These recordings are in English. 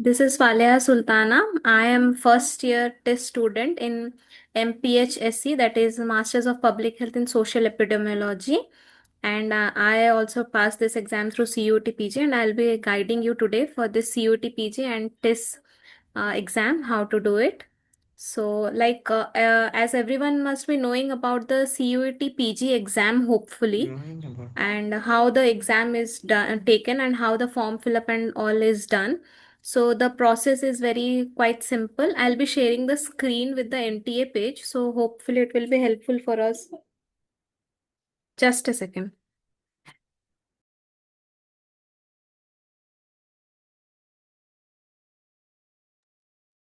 This is Falea Sultana. I am first year TISS student in MPHSC, that is Masters of Public Health in Social Epidemiology. And I also passed this exam through CUET PG, and I'll be guiding you today for this CUET PG and TISS exam, how to do it. So, as everyone must be knowing about the CUET PG exam, hopefully, and how the exam is done, taken, and how the form fill up and all is done. So the process is very quite simple. I'll be sharing the screen with the NTA page. So hopefully it will be helpful for us. Just a second.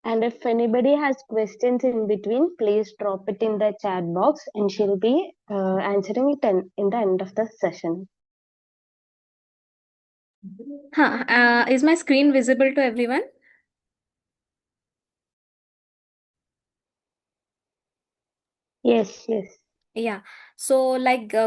And if anybody has questions in between, please drop it in the chat box and she'll be answering it in the end of the session. Is my screen visible to everyone? Yes, yes. Yeah. So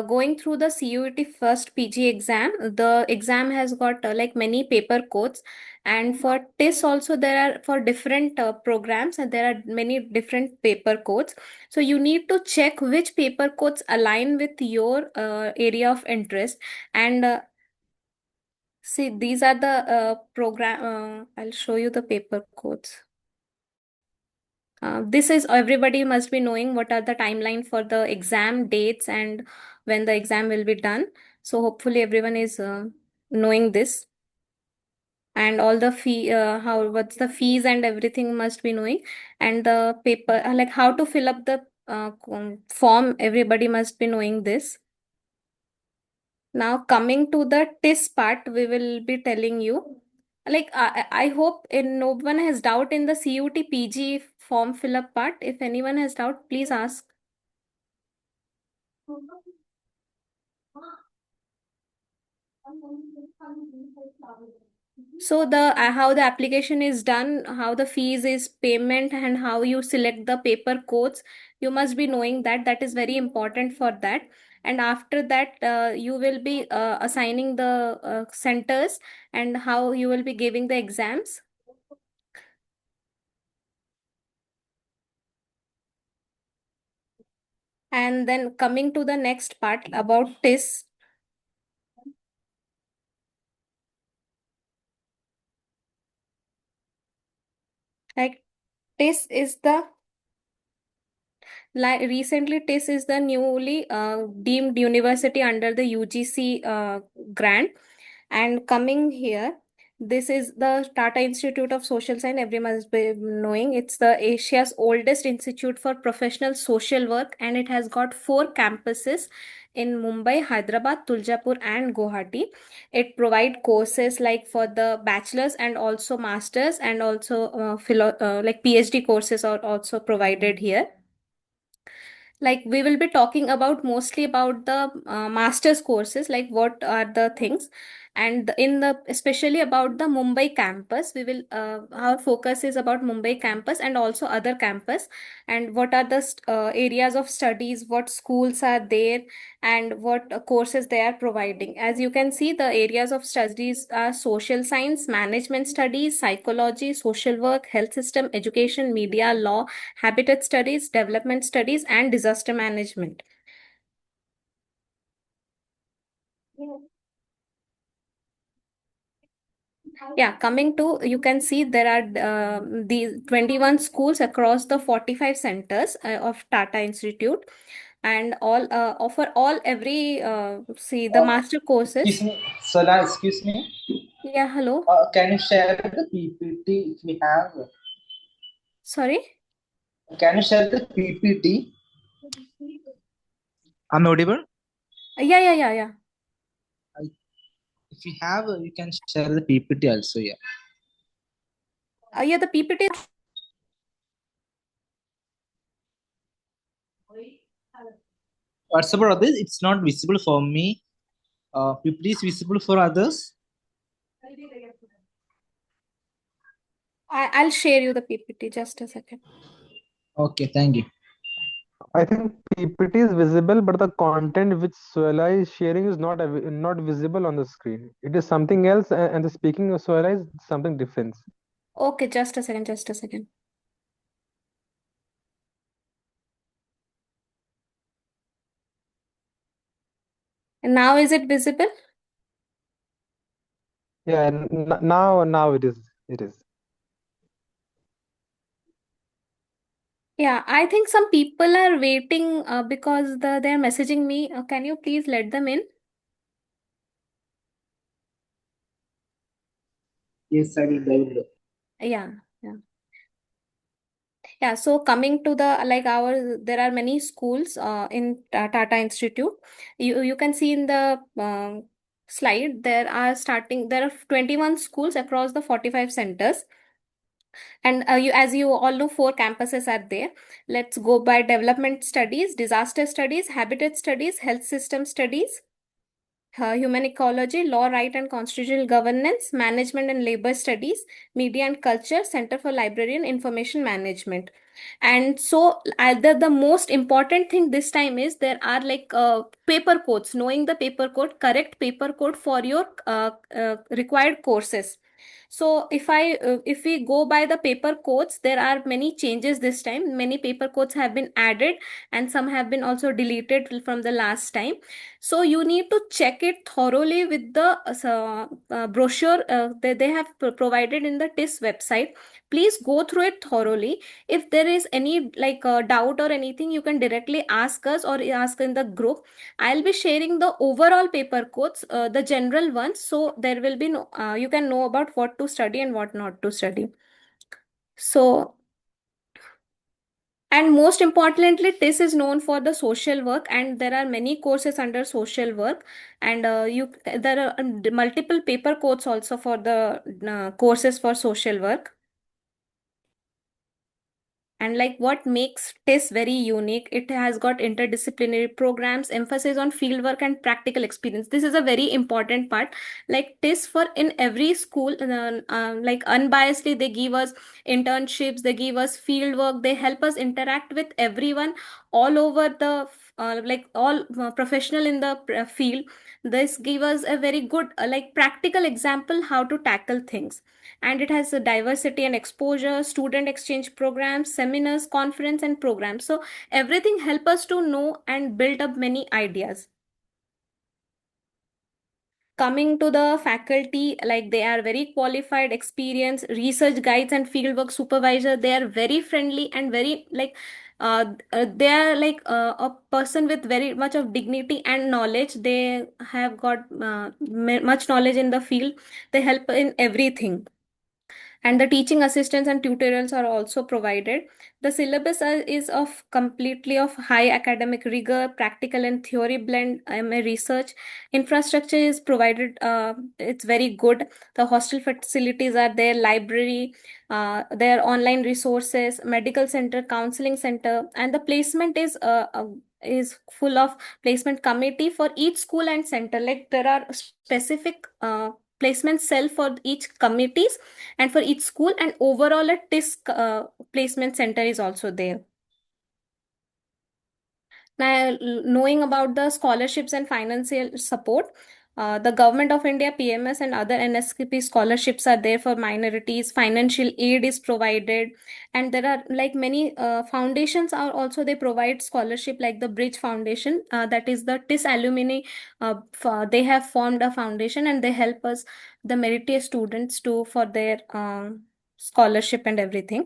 going through the CUET first PG exam, the exam has got many paper codes, and for TISS also there are for different programs, and there are many different paper codes. So you need to check which paper codes align with your area of interest, and see these are the program. I'll show you the paper codes. This is everybody must be knowing what are the timeline for the exam dates and when the exam will be done. So hopefully everyone is knowing this, and all the fee, how what's the fees and everything must be knowing, and the paper like how to fill up the form. Everybody must be knowing this. Now coming to the TISS part, we will be telling you. I hope no one has doubt in the CUT PG form fill up part. If anyone has doubt, please ask. So the how the application is done, how the fees is payment, and how you select the paper codes, you must be knowing that. That is very important for that. And after that, you will be assigning the centers and how you will be giving the exams. And then coming to the next part about TISS, like TISS is the like recently TISS is the newly deemed university under the UGC grant. And coming here, this is the Tata Institute of Social Science. Everyone must be knowing it's the Asia's oldest institute for professional social work, and it has got four campuses in Mumbai, Hyderabad, Tuljapur, and Guwahati. It provide courses like for the bachelor's and also masters, and also like PhD courses are also provided here. Like we will be talking about mostly about the master's courses, like what are the things, and in the especially about the Mumbai campus, we will our focus is about Mumbai campus and also other campus, and what are the areas of studies, what schools are there, and what courses they are providing. As you can see, the areas of studies are social science, management studies, psychology, social work, health system, education, media, law, habitat studies, development studies, and disaster management. Yeah, coming to, you can see there are the 21 schools across the 45 centers of Tata Institute, and all offer all every see the master Excuse courses. me, Sola, excuse me. Yeah, hello. Can you share the PPT if we have? Sorry. Can you share the PPT? I'm audible. Yeah. If you have, you can share the PPT also. Yeah. Yeah, the PPT. What's about others? It's not visible for me. PPT is visible for others. I'll share you the PPT. Just a second. Okay, thank you. I think PPT is visible, but the content which Suela is sharing is not visible on the screen. It is something else, and the speaking of Suela is something different. Okay, just a second, just a second. And now is it visible? Yeah, now it is. Yeah, I think some people are waiting because they're messaging me. Can you please let them in? Yes, I will guide. Yeah, yeah. Yeah, so coming to the like our there are many schools in Tata Institute. You can see in the slide there are 21 schools across the 45 centers. And you, as you all know, four campuses are there. Let's go by development studies, disaster studies, habitat studies, health system studies, human ecology, law, right and constitutional governance, management and labor studies, media and culture, Center for Library and Information Management. And so the most important thing this time is there are like paper codes, knowing the paper code, correct paper code for your required courses. So if we go by the paper codes, there are many changes this time. Many paper codes have been added and some have been also deleted from the last time. So you need to check it thoroughly with the brochure that they have provided in the TISS website. Please go through it thoroughly. If there is any like doubt or anything, you can directly ask us or ask in the group. I'll be sharing the overall paper codes, the general ones, so there will be no, you can know about what to study and what not to study. So, and most importantly, TISS is known for the social work, and there are many courses under social work, and there are multiple paper codes also for the courses for social work. And like what makes TISS very unique, it has got interdisciplinary programs, emphasis on fieldwork and practical experience. This is a very important part. Like TISS for in every school, like unbiasedly, they give us internships, they give us fieldwork, they help us interact with everyone all over the like all professional in the field. This give us a very good like practical example how to tackle things. And it has a diversity and exposure, student exchange programs, seminars, conference and programs. So everything help us to know and build up many ideas. Coming to the faculty, like they are very qualified, experienced research guides and fieldwork supervisor. They are very friendly and very like they are like a person with very much of dignity and knowledge. They have got much knowledge in the field. They help in everything. And the teaching assistants and tutorials are also provided. The syllabus is of completely of high academic rigor, practical and theory blend, MA research. Infrastructure is provided, it's very good. The hostel facilities are there, library, there are online resources, medical center, counseling center, and the placement is full of placement committee for each school and center. Like there are specific placement cell for each committees and for each school, and overall a TISC placement center is also there. Now, knowing about the scholarships and financial support, the Government of India, PMS, and other NSKP scholarships are there for minorities. Financial aid is provided, and there are like many foundations are also they provide scholarship, like the Bridge Foundation, that is the TISS alumni. They have formed a foundation and they help us, the meritorious students, to for their scholarship and everything.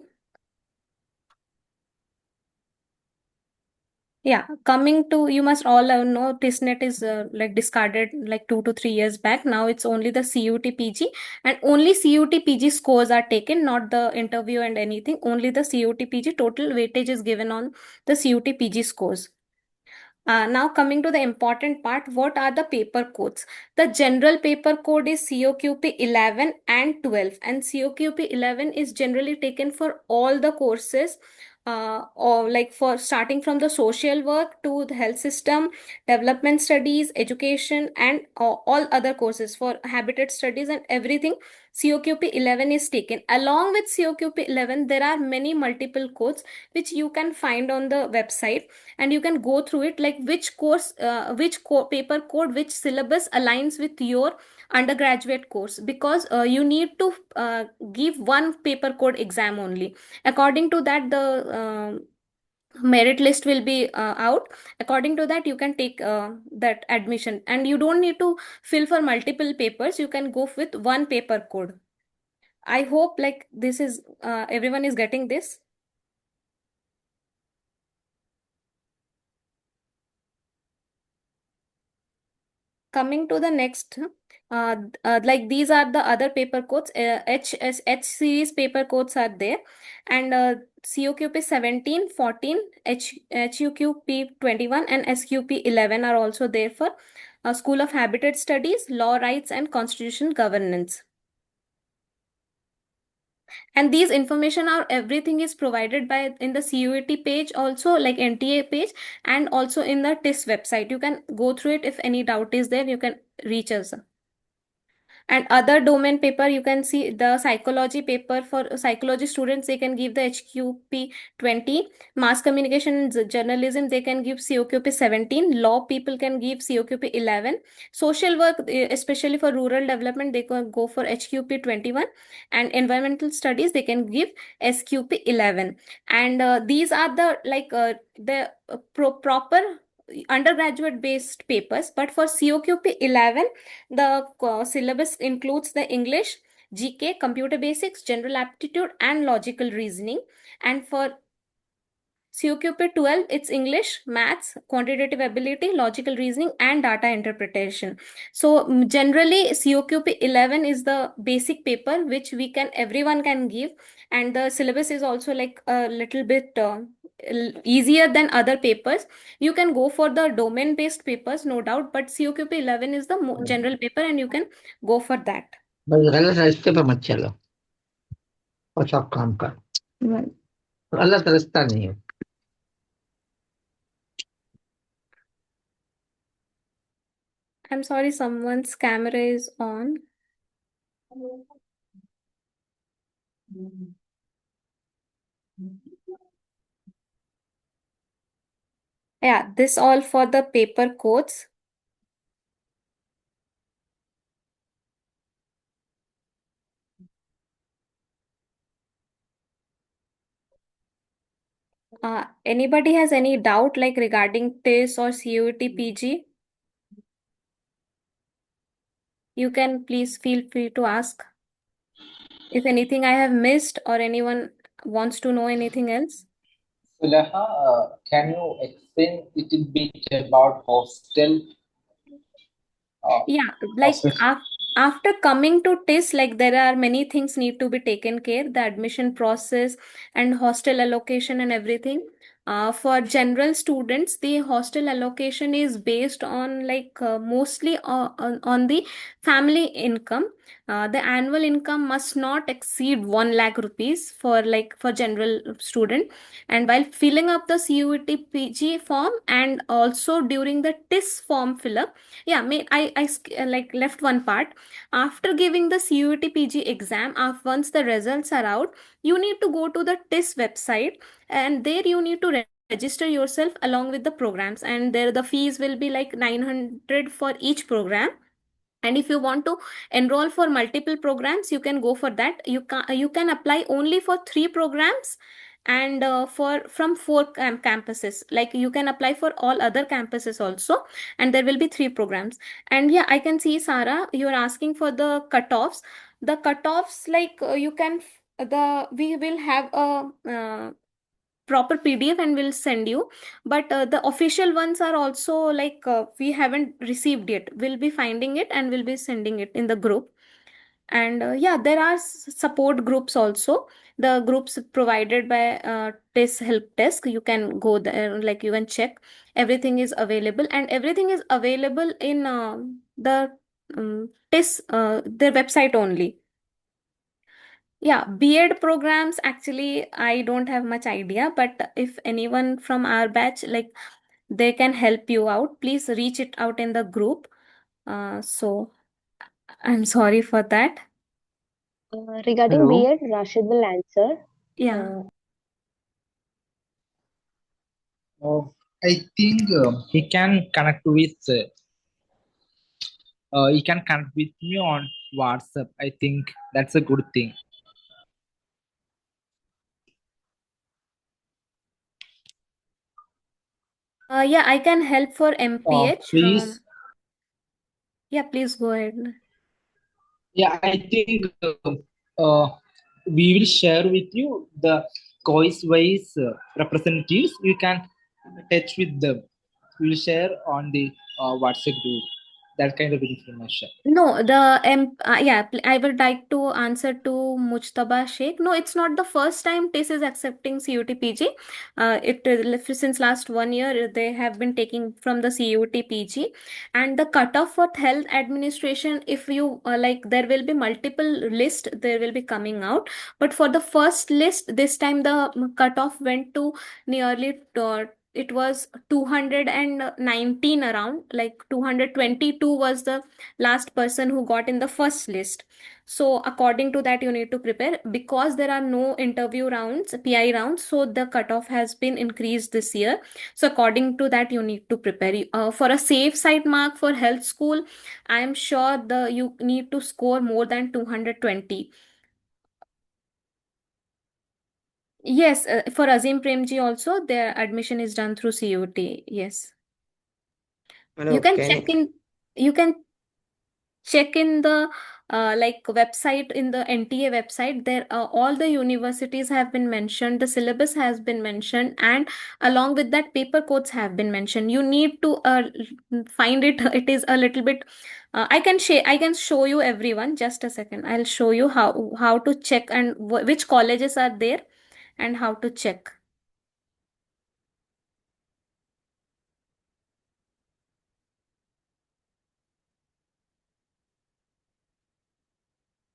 Yeah, coming to, you must all know TISNET is like discarded like 2 to 3 years back. Now it's only the CUT PG, and only CUT PG scores are taken, not the interview and anything. Only the CUT PG total weightage is given on the CUT PG scores. Now coming to the important part, what are the paper codes? The general paper code is COQP 11 and 12, and COQP 11 is generally taken for all the courses, or like for starting from the social work to the health system, development studies, education, and all other courses for habitat studies and everything. COQP 11 is taken. Along with COQP 11, there are many multiple codes which you can find on the website, and you can go through it, like which course, paper code, which syllabus aligns with your undergraduate course, because you need to give one paper code exam only. According to that, the merit list will be out. According to that, you can take that admission, and you don't need to fill for multiple papers. You can go with one paper code. I hope like this is everyone is getting this. Coming to the next, like these are the other paper codes. H series paper codes are there, and COQP 17, 14, HUQP 21, and SQP 11 are also there for School of Habitat Studies, Law, Rights, and Constitution Governance. And these information are everything is provided by in the CUET page also, like NTA page, and also in the TISS website. You can go through it. If any doubt is there, you can reach us. And other domain paper, you can see the psychology paper. For psychology students, they can give the HQP 20. Mass communication and journalism, they can give COQP 17. Law people can give COQP 11. Social work, especially for rural development, they can go for HQP 21. And environmental studies, they can give SQP 11. And these are the proper undergraduate based papers. But for COQP 11, the syllabus includes the English, GK, computer basics, general aptitude, and logical reasoning. And for COQP 12, it's English, maths, quantitative ability, logical reasoning, and data interpretation. So generally, COQP 11 is the basic paper which everyone can give, and the syllabus is also like a little bit easier than other papers. You can go for the domain-based papers, no doubt, but COQP 11 is the general paper, and you can go for that. भाई गलत रास्ते पे मत चलो और सब काम कर गलत रास्ता नहीं है I'm sorry, someone's camera is on. Yeah, this all for the paper codes. Anybody has any doubt like regarding TISS or CUET PG? You can please feel free to ask. If anything I have missed or anyone wants to know anything else. Sulaha, can you explain a little bit about hostel? Yeah, like Hostel. after coming to TISS, like there are many things need to be taken care, the admission process and hostel allocation and everything. For general students, the hostel allocation is based on mostly on the family income. The annual income must not exceed 1 lakh rupees for general student. And while filling up the CUET PG form, and also during the TISS form fill up, yeah, like left one part. After giving the CUET PG exam, once the results are out, you need to go to the TISS website, and there you need to register yourself along with the programs, and there the fees will be like 900 for each program. And if you want to enroll for multiple programs, you can go for that. You can apply only for 3 programs, and for from 4 campuses. Like you can apply for all other campuses also, and there will be 3 programs. And yeah, I can see, Sarah, you are asking for the cutoffs. The cutoffs, like you can the we will have a proper PDF and we'll send you. But the official ones are also we haven't received yet. We'll be finding it and we'll be sending it in the group. And yeah, there are support groups also. The groups provided by TISS help desk, you can go there, like you can check. Everything is available, and everything is available in the TISS their website only. Yeah, B.Ed programs, actually, I don't have much idea, but if anyone from our batch, like they can help you out, please reach it out in the group. So I'm sorry for that. Regarding Hello. B.Ed, Rashid will answer. Yeah. I think he can connect with you can connect with me on WhatsApp. I think that's a good thing. Yeah, I can help for MPH. Please. Yeah, please go ahead. Yeah, I think uh, we will share with you the choice-wise representatives. You can touch with them. We will share on the WhatsApp group that kind of information. No, yeah, I would like to answer to Mujtaba Sheikh. No, it's not the first time TISS is accepting CUT-PG. Since last 1 year they have been taking from the CUT-PG, and the cutoff for health administration. If you like, there will be multiple list. There will be coming out, but for the first list this time the cutoff went to nearly. It was 219 around, like 222 was the last person who got in the first list. So according to that you need to prepare, because there are no interview rounds, PI rounds, so the cutoff has been increased this year. So according to that you need to prepare for a safe side mark for health school. I am sure the you need to score more than 220. Yes, for Azim Premji also their admission is done through CUT. Yes, you Hello, can can check you, in. You can check in the like website, in the NTA website. There all the universities have been mentioned, the syllabus has been mentioned, and along with that paper codes have been mentioned. You need to find it. It is a little bit I can show you everyone. Just a second, I'll show you how to check and which colleges are there and how to check.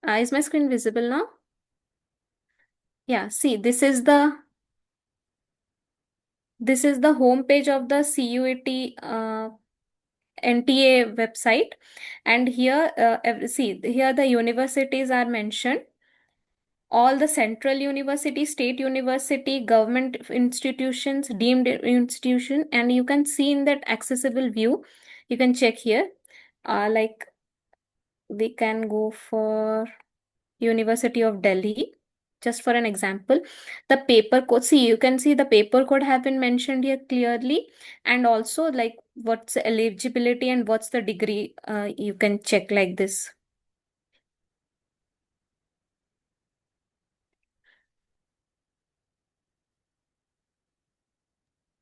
Is my screen visible now? Yeah, see, this is the home page of the CUET NTA website, and here see, here the universities are mentioned, all the central university, state university, government institutions, deemed institution, and you can see in that accessible view, you can check here. Like we can go for University of Delhi, just for an example. The paper code, see, you can see the paper code have been mentioned here clearly, and also like what's the eligibility and what's the degree. You can check like this.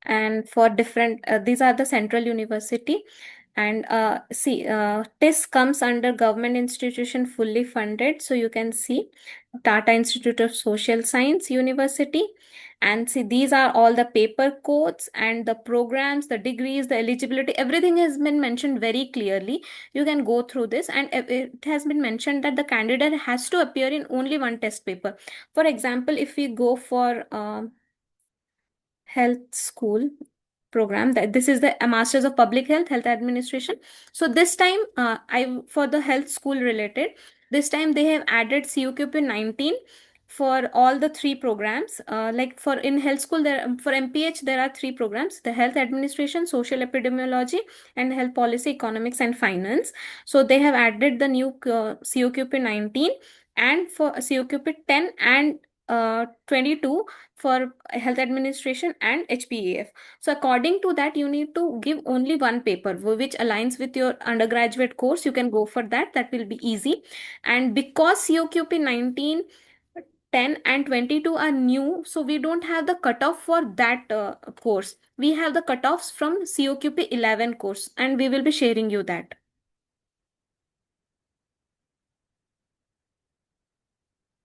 And for different, these are the central university, and see, TISS comes under government institution fully funded. So you can see Tata Institute of Social Science University, and see, these are all the paper codes and the programs, the degrees, the eligibility, everything has been mentioned very clearly. You can go through this, and it has been mentioned that the candidate has to appear in only one test paper. For example, if we go for health school program, that this is the Masters of Public Health Administration. So this time I for the health school related, this time they have added CUQP 19 for all the three programs. Like for in health school, there for MPH there are three programs: the health administration, social epidemiology, and health policy, economics and finance. So they have added the new CUQP 19, and for CUQP 10 and 22 for health administration and HPAF. So according to that, you need to give only one paper which aligns with your undergraduate course. You can go for that. That will be easy. And because COQP 19, 10 and 22 are new, so we don't have the cutoff for that course. We have the cutoffs from COQP 11 course, and we will be sharing you that.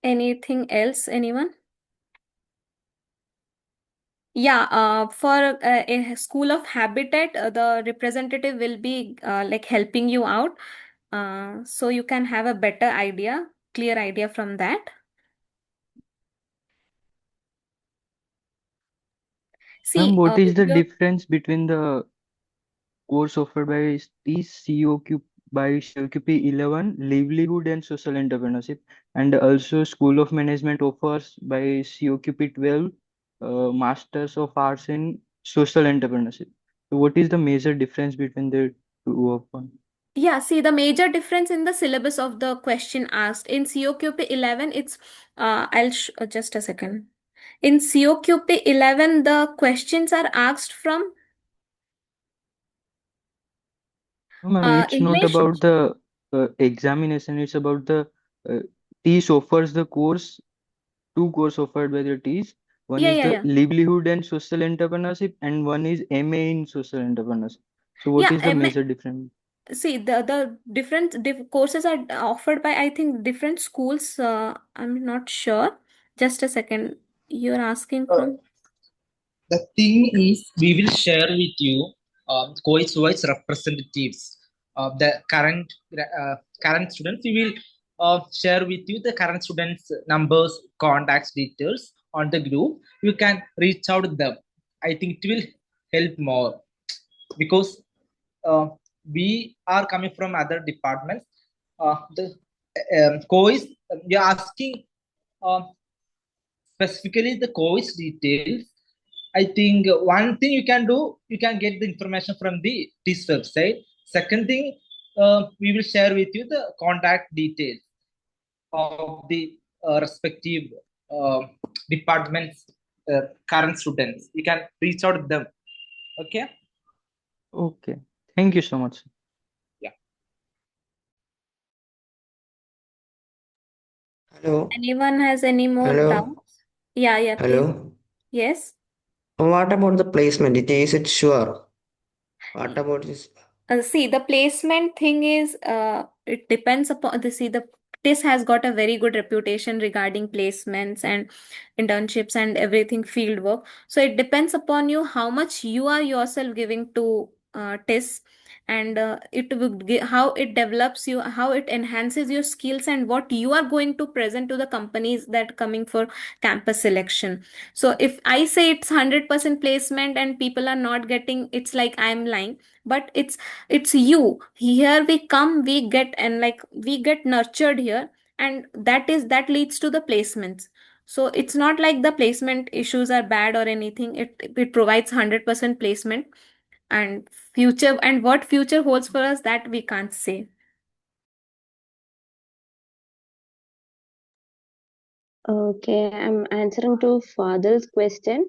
Anything else, anyone? Yeah, for a school of habitat, the representative will be like helping you out, so you can have a better idea, clear idea from that. Ma'am, See, what is the your difference between the course offered by TISS-CUET by CUET 11, Livelihood and Social Entrepreneurship, and also School of Management offers by CUET 12, Masters of Arts in Social Entrepreneurship. So what is the major difference between the two of one? Yeah, see the major difference in the syllabus of the question asked. In COQP 11, it's just a second. In COQP 11, the questions are asked from No, ma'am, it's not English. about the examination. It's about the uh, TISS offers the course, two course offered by the TISS. One Yeah, is yeah, the yeah. livelihood and social entrepreneurship, and one is MA in social entrepreneurship. So, what Yeah, is the major difference? see the different courses are offered by I think different schools. I'm not sure. Just a second. You're asking Uh, from. the thing is, we will share with you course-wise representatives of the current students. We will share with you the current students' numbers, contacts, details on the group. You can reach out to them. I think it will help more because uh, we are coming from other departments. The course you're asking specifically the course details. I think one thing you can do, you can get the information from the TISS website. Second thing, we will share with you the contact details of the respective uh, departments, current students. You can reach out to them. Okay. Okay. Thank you so much. Yeah. Hello, Anyone has any more hello, doubts? Yeah, please. hello. Yes. What about the placement? Is it sure? What about this? See, the placement thing is, it depends upon the TISS has got a very good reputation regarding placements and internships and everything field work. So it depends upon you how much you are yourself giving to TISS, and it would how it develops you, how it enhances your skills, and what you are going to present to the companies that coming for campus selection. So if I say it's 100% placement and people are not getting, it's like I'm lying, but it's you here we come, we get, and like we get nurtured here, and that leads to the placements. So it's not like the placement issues are bad or anything. It provides 100% placement, and future, and what future holds for us, that we can't say. Okay, I'm answering to Fadil's question.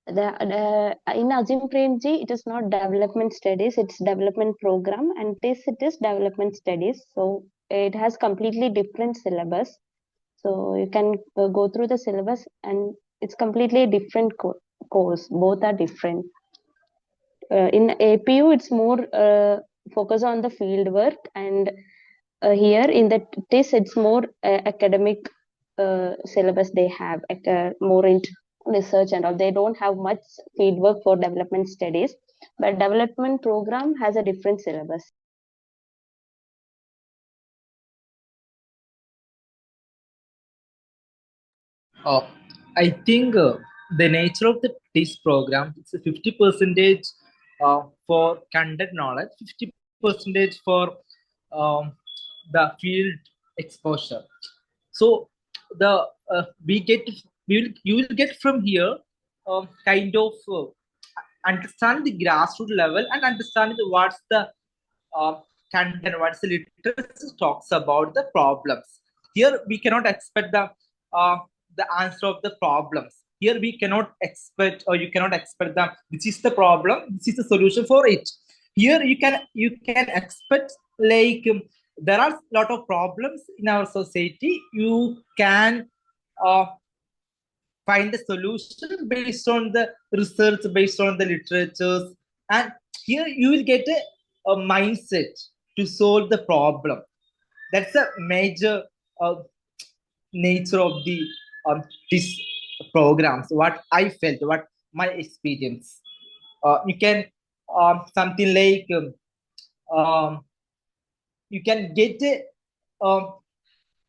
In Azim Premji, it is not development studies, it's development program, and this it is development studies. So it has completely different syllabus. So you can go through the syllabus, and it's completely different course. Both are different. In APU, it's more focus on the field work, and here in the TISS, it's more academic syllabus they have, more into research and all. They don't have much field work for development studies, but development program has a different syllabus. Uh, I think the nature of the TISS program, it's a 50 percentage for content knowledge, 50 percentage for the field exposure. So the we get we will you will get from here kind of understand the grassroots level and understand what's the uh, content, what's the literature talks about the problems. Here we cannot expect the answer of the problems. Here we cannot expect, or you cannot expect that this is the problem, this is the solution for it. Here you can expect like there are a lot of problems in our society. You can uh, find a solution based on the research, based on the literatures, and here you will get a mindset to solve the problem. That's a major uh, nature of the this programs. What I felt, what my experience. You can something like um, you can get a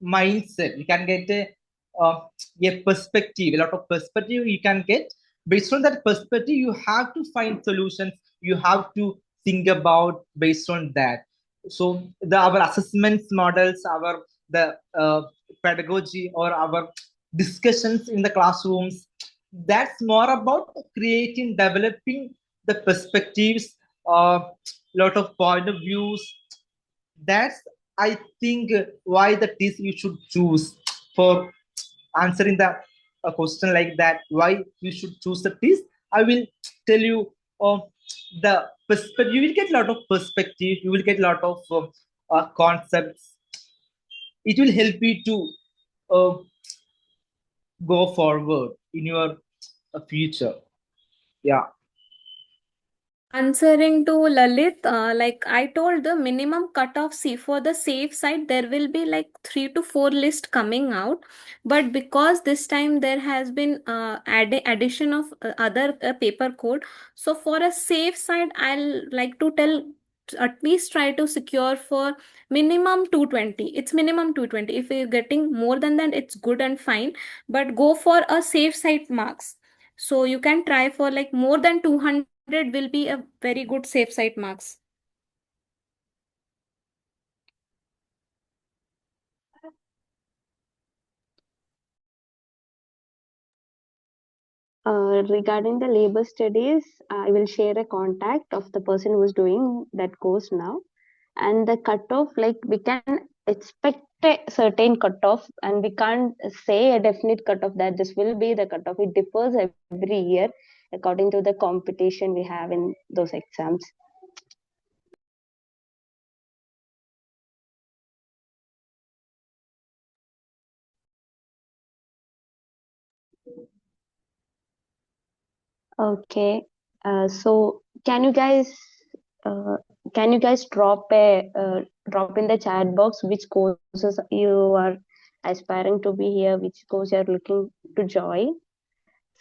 mindset, you can get uh, a perspective, a lot of perspective you can get. Based on that perspective, you have to find solutions, you have to think about based on that. So our assessments models, our the pedagogy, or our discussions in the classrooms, that's more about creating, developing the perspectives, lot of point of views, That's, I think, why the TISS you should choose for answering the a question like that. Why you should choose the TISS? I will tell you the perspective. You will get a lot of perspective. You will get a lot of concepts. It will help you to uh, go forward in your future. Yeah. Answering to Lalit, like I told, the minimum cutoff C for the safe side, there will be like 3 to 4 list coming out. But because this time there has been addition of other paper code, so for a safe side, I'll like to tell at least try to secure for minimum 220. It's minimum 220. If you're getting more than that, it's good and fine. But go for a safe side marks. So you can try for like more than 200 will be a very good safe side marks. Regarding the labor studies, I will share a contact of the person who is doing that course now. And the cutoff, like we can expect a certain cutoff, and we can't say a definite cutoff that this will be the cutoff. It differs every year according to the competition we have in those exams. Okay, so uh, can you guys drop in the chat box which courses you are aspiring to be here, which course you are looking to join?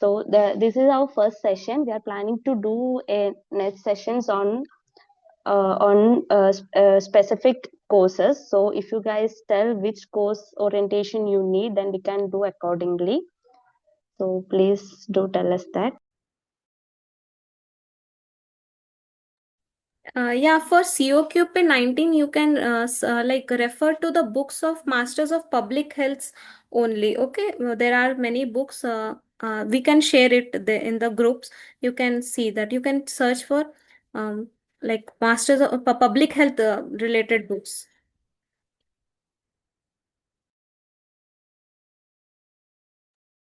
So this is our first session. We are planning to do a next sessions on specific courses. So if you guys tell which course orientation you need, then we can do accordingly. So please do tell us that. Yeah, for COQP 19, you can like refer to the books of Masters of Public Health only. Okay, there are many books. We can share it in the groups. You can see that. You can search for like Masters of Public Health related books.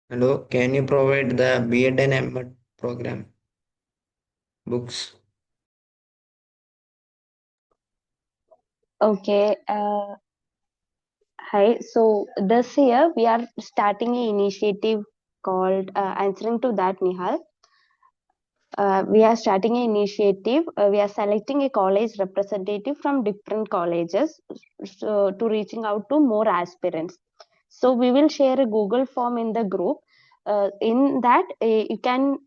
Hello, can you provide the B.Ed and M.Ed program books? Okay. Hi. So this year we are starting an initiative called Answering to That, Nihal. We are starting an initiative. We are selecting a college representative from different colleges, so, to reaching out to more aspirants. So we will share a Google form in the group. In that, you can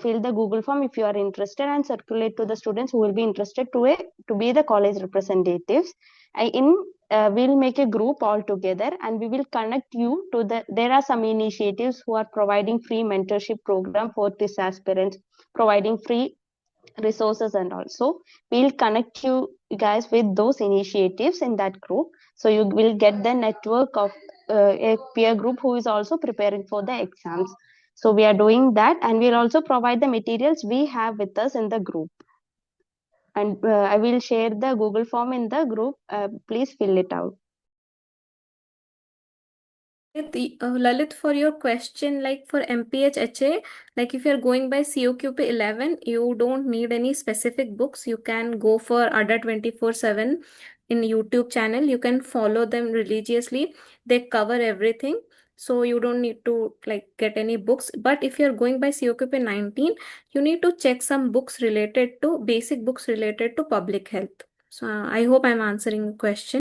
fill the Google form if you are interested and circulate to the students who will be interested to be the college representatives. We'll make a group all together, and we will connect you to the. There are some initiatives who are providing free mentorship program for these aspirants, providing free resources, and also we'll connect you guys with those initiatives in that group, so you will get the network of a peer group who is also preparing for the exams. So we are doing that, and we'll also provide the materials we have with us in the group, and I will share the Google form in the group. Please fill it out. Lalit, for your question, like for MPHHA, like if you're going by COQP 11, you don't need any specific books. You can go for ADA 24/7 in YouTube channel. You can follow them religiously. They cover everything. So you don't need to like get any books. But if you're going by COQP 19, you need to check some books related to basic books related to public health. So I hope I'm answering the question.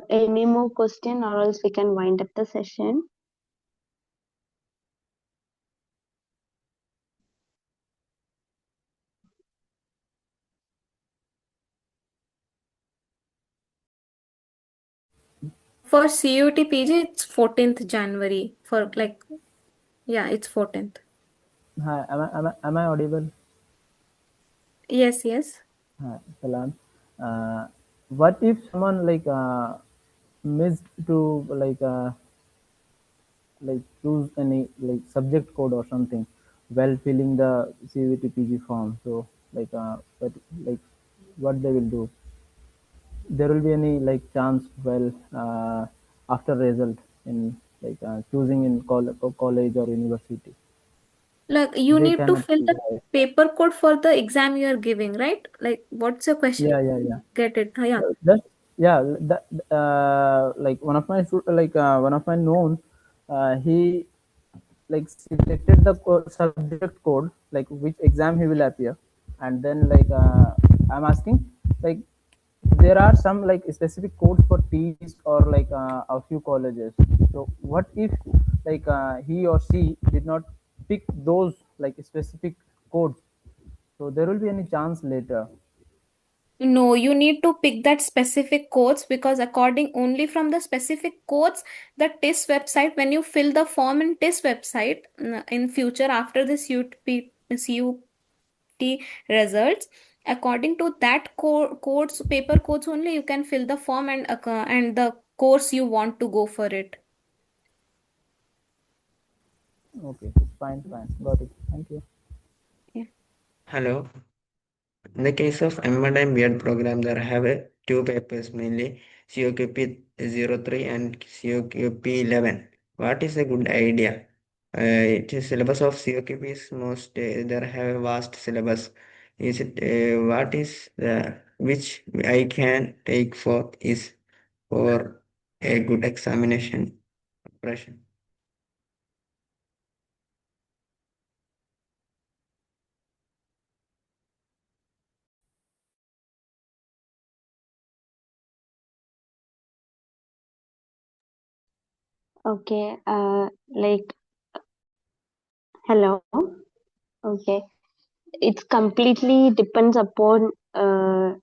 Any more question, or else we can wind up the session? For CUT PG, it's 14th January. For like, yeah, it's 14th. Hi, am I audible? Yes, yes. Hi, Salam. What if someone missed to choose any like subject code or something while filling the CVT PG form? So like what they will do? There will be any like chance after result in choosing in college or university. Like you They need to cannot fill choose, the right? paper code for the exam you are giving, right? Like, what's your question? Yeah. Get it? Yeah. Just yeah, that like one of my known, he like selected the subject code, like which exam he will appear, and then I'm asking, like there are some like specific codes for TISS or a few colleges. So what if he or she did not pick those like specific codes? So there will be any chance later. No, you need to pick that specific codes because according only from the specific codes, the TISS website, when you fill the form in TISS website in future after the CUT results, according to that codes, paper codes only, you can fill the form and the course you want to go for it. Okay, fine, got it. Thank you. Yeah. Hello. In the case of M.Ed and B.Ed program, there have two papers mainly COQP 03 and COQP 11. What is a good idea? It is syllabus of COQP is most there have a vast syllabus. Is it what is the which I can take for is for a good examination preparation? Okay, hello. Okay, it's completely depends upon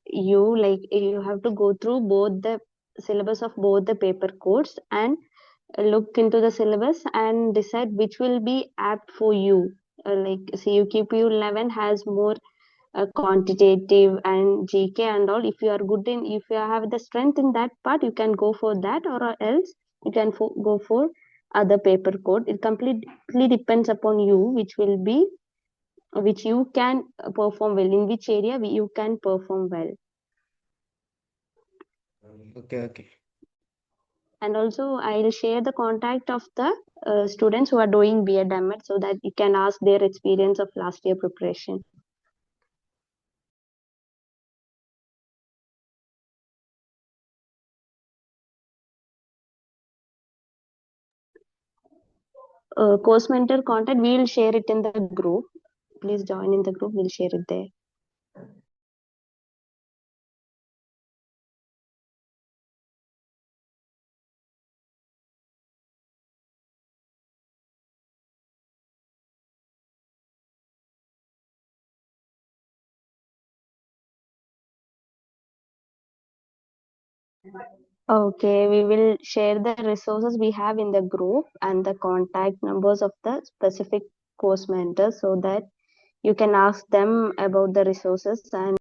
you. Like you have to go through both the syllabus of both the paper courses and look into the syllabus and decide which will be apt for you. Like CUQPU 11 has more quantitative and GK and all. If you are good in, if you have the strength in that part, you can go for that, or else you can go for other paper code. It completely depends upon you, which you can perform well, in which area you can perform well. Okay. And also, I'll share the contact of the students who are doing B.Ed M.Ed so that you can ask their experience of last year preparation. Course mentor contact, we will share it in the group. Please join in the group, we'll share it there. Okay, we will share the resources we have in the group and the contact numbers of the specific course mentors so that you can ask them about the resources and